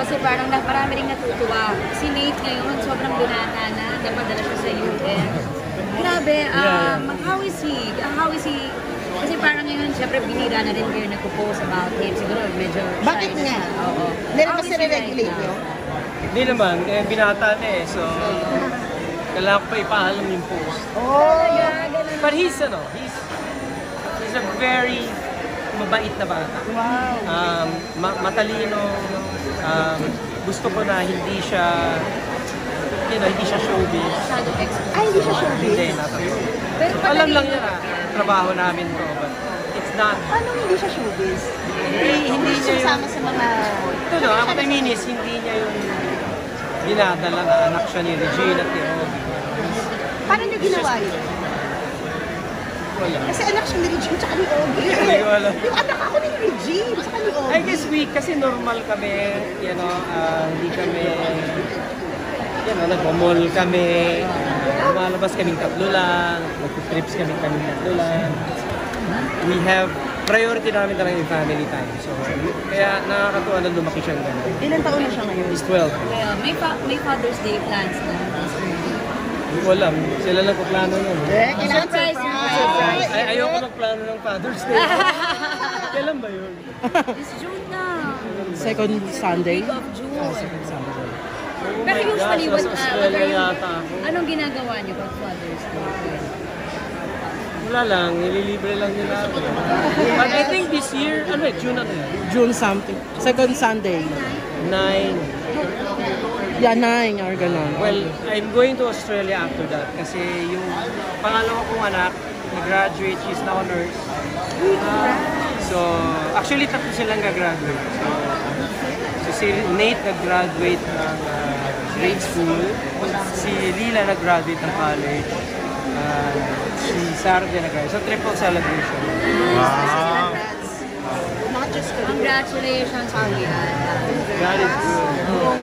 Kasi parang marami rin natutuwa. Si Nate ngayon, sobrang binata na, napadala siya sa UN. Grabe, how is he? How is he? Kasi parang ngayon, syempre, binira na rin kayo nagpo-post about him. Siguro, medyo shy. Bakit nga? Oo. Hindi naman kasi re-regulate nyo? Hindi naman, binata na eh. So, kailangan ko pa ipaalam yung post. But he's a very mabait na bata. Wow. Matalino. Gusto ko na hindi siya, hindi siya showbiz. Ay, hindi siya showbiz? Hindi, not at all. Pero So, alam lang niya na, trabaho namin to, but it's not. Anong hindi siya showbiz? Hindi niya yung, Sama sa mga... ito no, what I mean is, hindi niya yung dinadala na anak siya ni Regine at ni Ogie. Paano niyo ginawa yun? Wala. Kasi anak siya ni Regine tsaka ni Ogie. Hindi ko alam. Yung anak ako ni Regine tsaka ni Ogie. I guess kasi normal kami, hindi kami, nagmamall kami, lumalabas kaming tatlo lang, mag-trips kaming tatlo lang. We have, priority namin talaga yung family time. So, kaya nakakatuwa na lumaki siyang gano'n. Ilan taon na siya ngayon? He's 12. Well, may Father's Day plans na. Hindi ko alam, sila lang plano nun. Kailangan Surprise! Ay, ayoko magplano ng Father's Day. Kailan ba yun? This June na. Second Sunday? Week of June. Second Sunday. Oh Pero my usually, gosh, nasa Australia yata ako. anong ginagawa niyo pag Father's Day? Wala lang, nililibre lang nila ako. But I think this year, June na yun? June something. Second Sunday. 9. Yeah, 9 or gano'n. Well, I'm going to Australia after that kasi yung pangalawa kong anak, nag-graduate, she's now a nurse. So, actually tatlo silang gagraduate. So si Nate nag-graduate ng grade school, si Lila nag-graduate ng college, si Sarah din nag-graduate. So, triple celebration. Wow. Not just Congratulations, Julian. God is good.